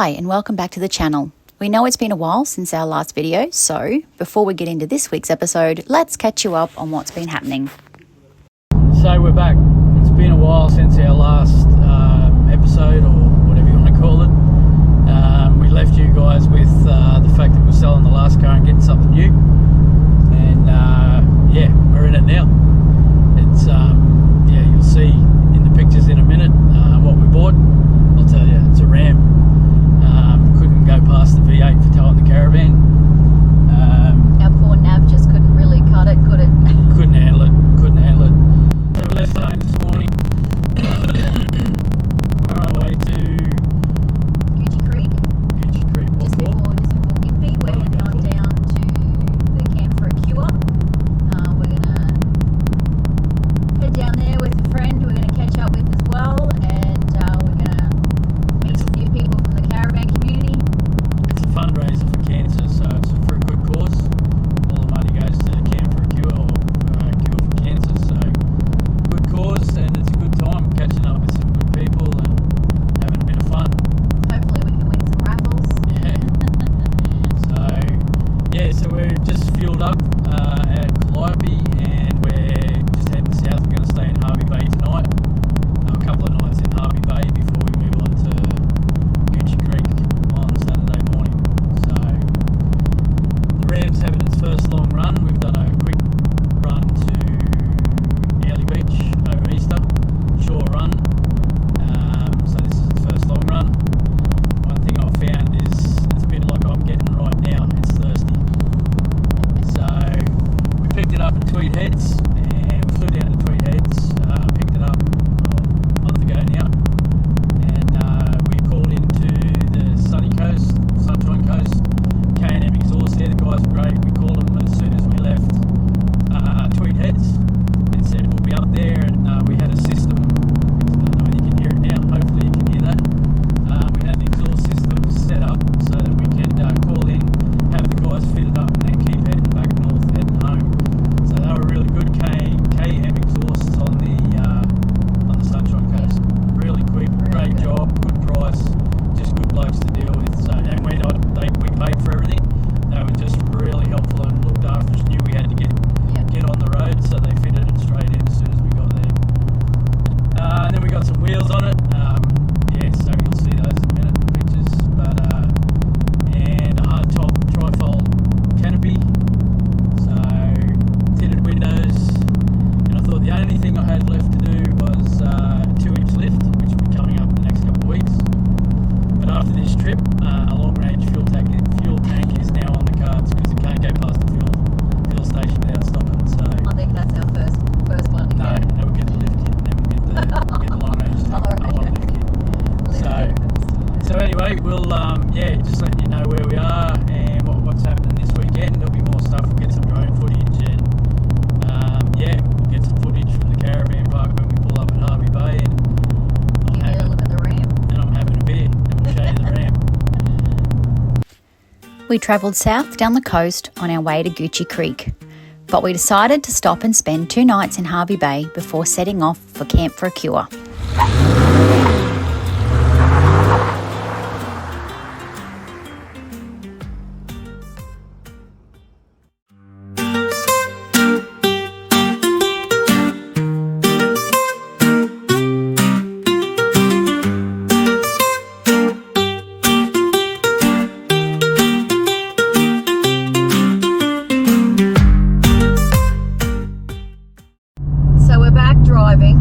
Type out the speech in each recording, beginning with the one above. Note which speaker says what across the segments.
Speaker 1: Hi and welcome back to the channel. We know it's been a while since our last video, so before we get into this week's episode, let's catch you up on what's been happening.
Speaker 2: So we're back. It's been a while since our last episode, or whatever you want to call it. We left you guys with the fact that we're selling the last car and getting something new. And we're in it now. It's you'll see in the pictures in a minute what we bought. I'll tell you, it's a Ram. Couldn't go past the V8 for towing the caravan.
Speaker 1: Our poor Nav just couldn't really cut it, could it?
Speaker 2: Couldn't handle it. So we left home this morning. We're on our way to
Speaker 1: Gootchie Creek. Just before Gympie. We're going down to the camp for a cure. We're going to head down there with a friend we're going to catch up with as well, and we're going to meet some new people from the caravan community.
Speaker 2: It's a fundraiser for cancer, so it's for a good cause. All the money goes to the Camp for a Cure, or Cure for Cancer, so good cause, and it's a good time catching up with some good people and having a bit of fun.
Speaker 1: Hopefully we can win some raffles.
Speaker 2: So we're just fueled up at Calliope, and we're just heading south. We're going to stay in Harvey Bay tonight. A couple of nights in Harvey Bay before we move on to Gootchie Creek on Saturday morning. So the Ram's having its first long run. We've done a quick run to Early Beach over Easter, short run. So this is its first long run. One thing I've found is it's a bit like I'm getting right now. It's thirsty. So we picked it up in Tweed Heads, and we flew down to Tweed Heads, picked it up a month ago now, and we called into the Sunshine Coast, K&M Exhaust there. The guys were great. We called them as soon as we left Tweed Heads and said we'll be up there, and we had a system. I don't know if you can hear it now. Hopefully you can hear that. We had the exhaust system set up so that we could call in, have the guys fit it up, and then keep heading back north, heading home. So they were really good KM exhausts on the Sunshine Coast. Really quick, great job, good price, just good blokes to deal with. So, and we paid for everything. They were just really helpful and looked after us. Knew we had to get on the road, so they fitted it straight in as soon as we got there. And then we got some wheels on it. So you'll see those in a minute, the pictures. And a hard top trifold canopy. So tinted windows. And I thought the only thing I had left to do was a 2-inch lift, which will be coming up in the next couple of weeks. But after this trip, a long-range fuel tank is now on the cards, because it can't go past the fuel station without stopping. So
Speaker 1: I think that's our first one.
Speaker 2: no, we'll get the lift kit, and then we'll get the long-range tank. Lift kit. So anyway, we'll just letting you know where we are and what's happening this weekend. There'll be more stuff. We'll get some drone footage, and we'll get some footage from the caravan park when we pull up at Harvey Bay, and
Speaker 1: Give you a look at the Ram.
Speaker 2: and I'm having a beer, and we'll show you the Ram.
Speaker 1: We travelled south down the coast on our way to Gootchie Creek, but we decided to stop and spend 2 nights in Harvey Bay before setting off for Camp for a Cure. So we're back driving.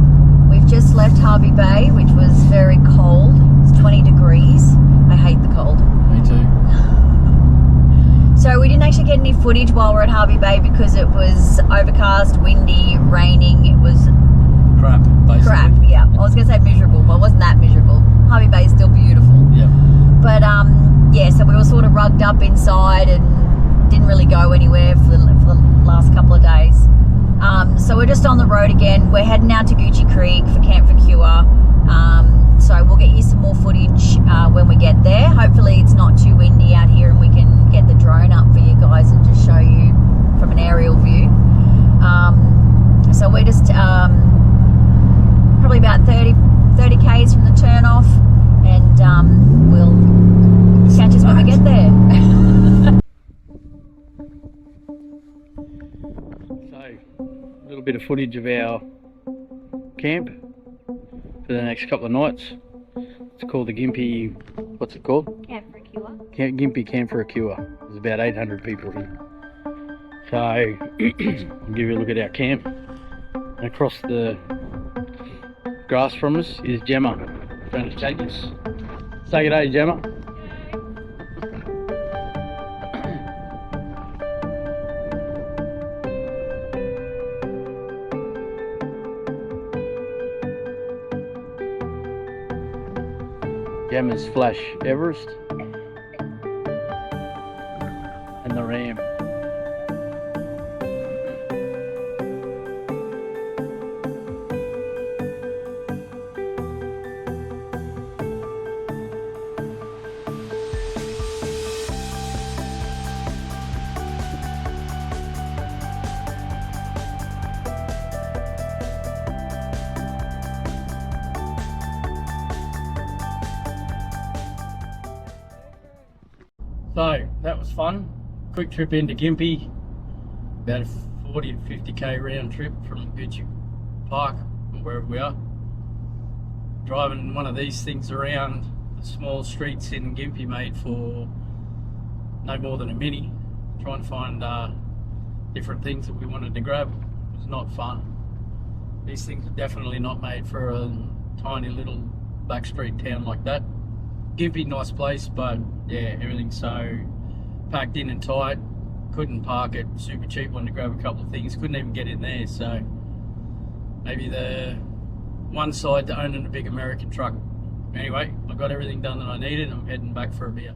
Speaker 1: We've just left Harvey Bay, which was very cold. It's 20 degrees. I hate the cold.
Speaker 2: Me too.
Speaker 1: So we didn't actually get any footage while we're at Harvey Bay because it was overcast, windy, raining. It was
Speaker 2: Crap, basically.
Speaker 1: crap, yeah. I was going to say miserable, but it wasn't that miserable. Harvey Bay is still beautiful.
Speaker 2: Yeah.
Speaker 1: But so we were sort of rugged up inside and didn't really go anywhere for the last couple of days. So we're just on the road again. We're heading out to Gootchie Creek for Camp for Cure. So we'll get you some more footage when we get there. Hopefully it's not too windy out here and we can get the drone up for you guys and just show you from an aerial view. So we're just probably about 30 k's from the turn off, and we'll
Speaker 2: bit of footage of our camp for the next couple of nights. It's called the Gympie, what's it called?
Speaker 1: Camp for a Cure.
Speaker 2: Gympie Camp for a Cure. There's about 800 people here. So, I'll give you a look at our camp. And across the grass from us is Gemma. Trying to take us. Say good day, Gemma. Gemma's Flash Everest and the Ram. So that was fun. Quick trip into Gympie, about a 40 to 50k round trip from Gootchie Park, or wherever we are. Driving one of these things around the small streets in Gympie, mate, for no more than a minute, trying to find different things that we wanted to grab. It was not fun. These things are definitely not made for a tiny little backstreet town like that. Gympie, nice place, but yeah, everything's so packed in and tight. Couldn't park it. Super cheap. Wanted to grab a couple of things. Couldn't even get in there. So maybe the one side to owning a big American truck. Anyway, I got everything done that I needed. I'm heading back for a beer.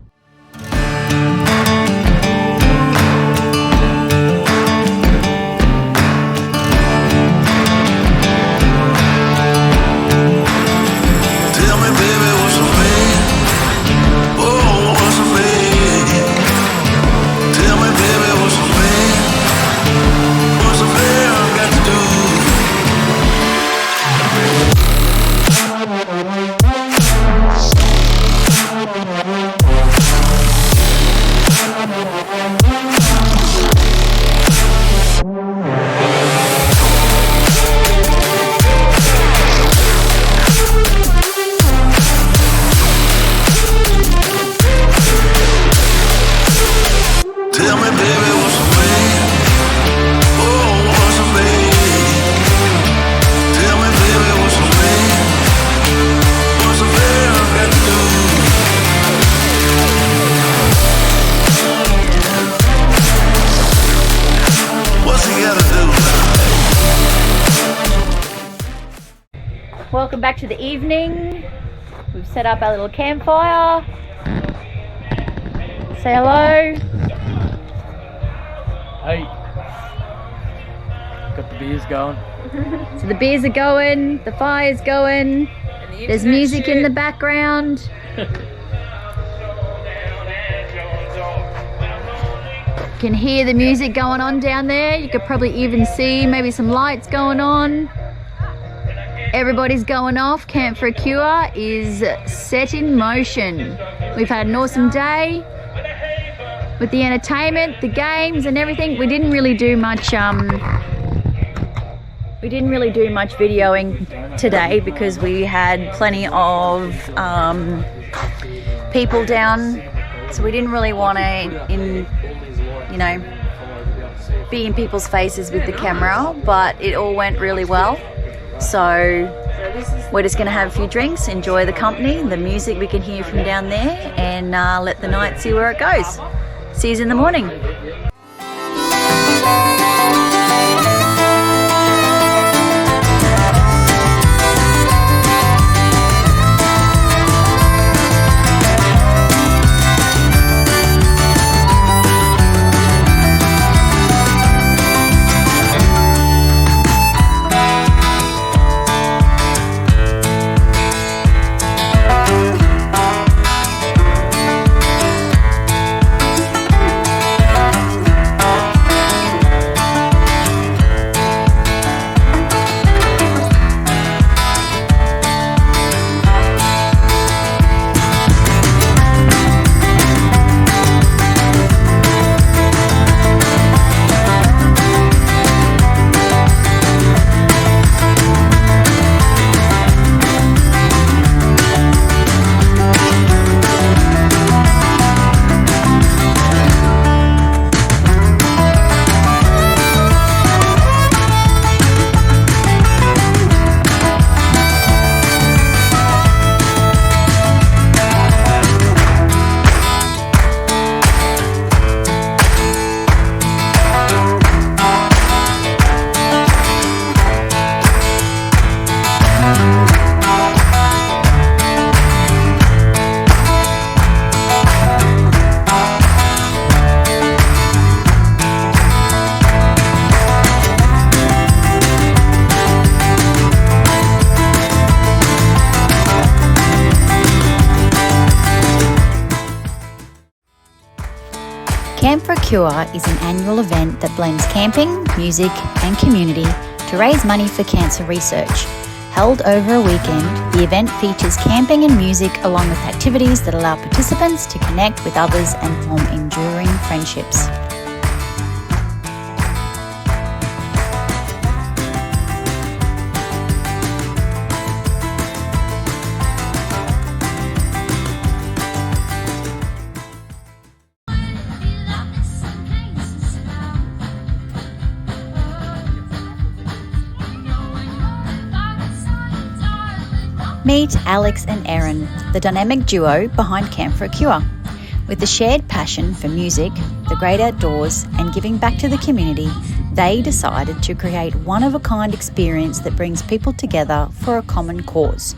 Speaker 1: Welcome back to the evening. We've set up our little campfire. Say hello.
Speaker 2: Hey, got the beers going.
Speaker 1: So the beers are going, the fire's going, there's music in the background. You can hear the music going on down there. You could probably even see maybe some lights going on. Everybody's going off. Camp for a Cure is set in motion. We've had an awesome day with the entertainment, the games and everything. We didn't really do much videoing today because we had plenty of people down, so we didn't really want to be in people's faces with the camera, but it all went really well. So we're just going to have a few drinks, enjoy the company, the music we can hear from down there, and let the night see where it goes. See you in the morning. Camp for a Cure is an annual event that blends camping, music and community to raise money for cancer research. Held over a weekend, the event features camping and music along with activities that allow participants to connect with others and form enduring friendships. Meet Alex and Erin, the dynamic duo behind Camp for a Cure. With a shared passion for music, the great outdoors, and giving back to the community, they decided to create one-of-a-kind experience that brings people together for a common cause.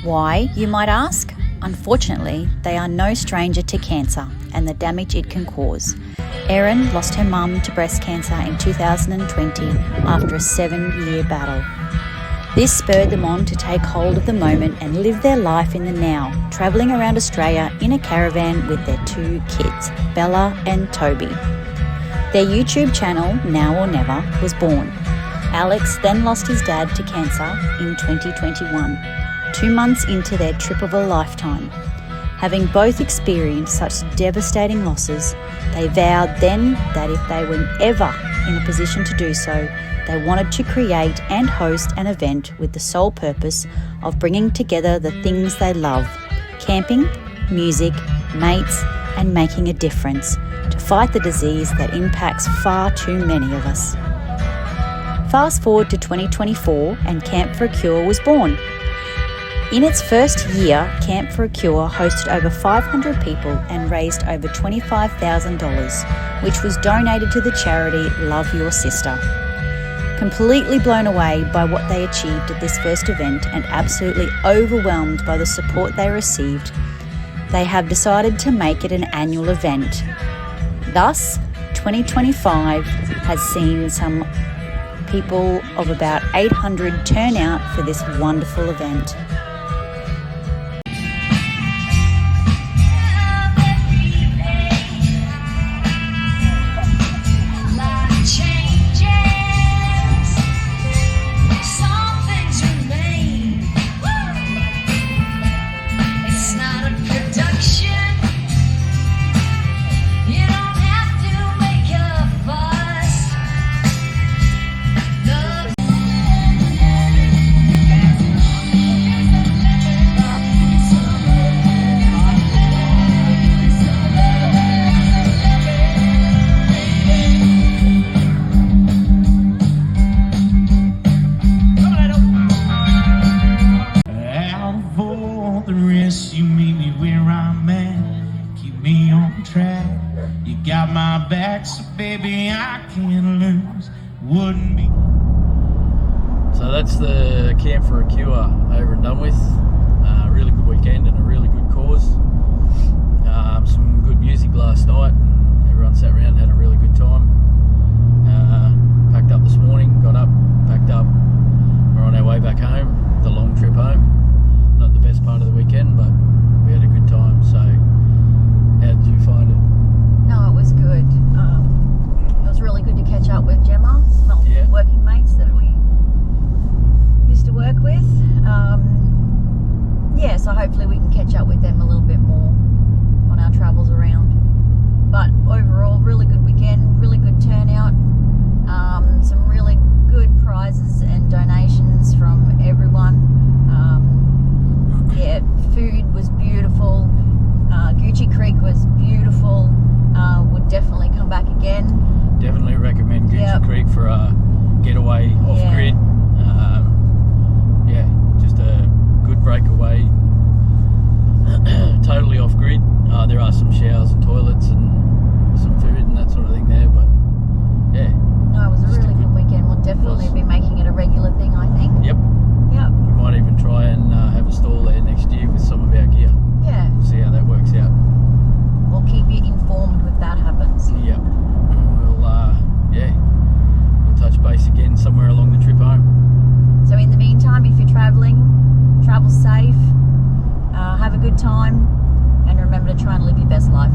Speaker 1: Why, you might ask? Unfortunately, they are no stranger to cancer and the damage it can cause. Erin lost her mum to breast cancer in 2020 after a 7-year battle. This spurred them on to take hold of the moment and live their life in the now, travelling around Australia in a caravan with their 2 kids, Bella and Toby. Their YouTube channel, Now or Never, was born. Alex then lost his dad to cancer in 2021, 2 months into their trip of a lifetime. Having both experienced such devastating losses, they vowed then that if they were ever in a position to do so, they wanted to create and host an event with the sole purpose of bringing together the things they love: camping, music, mates, and making a difference to fight the disease that impacts far too many of us. Fast forward to 2024 and Camp for a Cure was born. In its first year, Camp for a Cure hosted over 500 people and raised over $25,000, which was donated to the charity Love Your Sister. Completely blown away by what they achieved at this first event and absolutely overwhelmed by the support they received, they have decided to make it an annual event. Thus, 2025 has seen some people of about 800 turn out for this wonderful event.
Speaker 2: So that's the Camp for a Cure over and done with. Really good weekend and a really good cause. Some good music last night. Everyone sat around and had a really good time. Packed up this morning, got up, packed up. We're on our way back home, the long trip home. Not the best part of the weekend, but we had a good time. So how did you find it?
Speaker 1: No, it was good. It was really good to catch up with Gemma, some working mates that we used to work with. So hopefully we can catch up with them a little bit more on our travels around. But overall, really good weekend, really good turnout. Some really good prizes and donations from everyone. Food was beautiful. Gootchie Creek was beautiful. Would definitely come back again.
Speaker 2: Definitely recommend Gootchie Creek for a getaway off grid. Just a good breakaway. Totally off grid. There are some showers and toilets and some food and that sort of thing there, but
Speaker 1: no, it was a really good weekend. We'll definitely be making it a regular thing, I think.
Speaker 2: Yep. We might even try and have a stall there next year with some of our gear. See how that works out.
Speaker 1: We'll keep you informed if that happens.
Speaker 2: Yep. We'll touch base again somewhere along the trip home.
Speaker 1: So in the meantime, if you're travelling, travel safe, have a good time, and remember to try and live your best life.